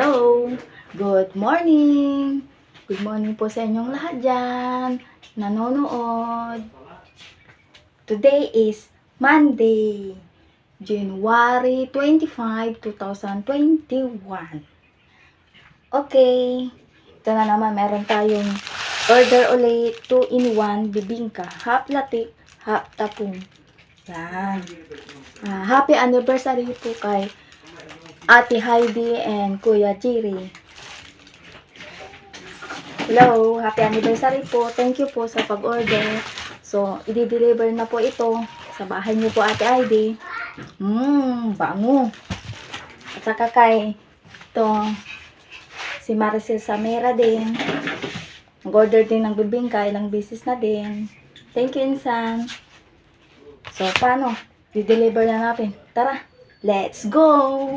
Hello! Good morning! Good morning po sa inyong lahat dyan, nanonood. Today is Monday, January 25, 2021. Okay, ito na naman, meron tayong order ulit, 2-in-1 bibingka, half latik, half tapong. Yan. Happy anniversary po kay Ate Hiedie and Kuya Geri. Hello, happy anniversary po. Thank you po sa pag-order. So, i-deliver na po ito sa bahay niyo po, Ate Hiedie. Bango. At saka kay ito, si Maricel Samera din. Nag-order din ng bibingka, ilang beses na din. Thank you, Insan. So, paano? I-deliver na natin. Tara, let's go!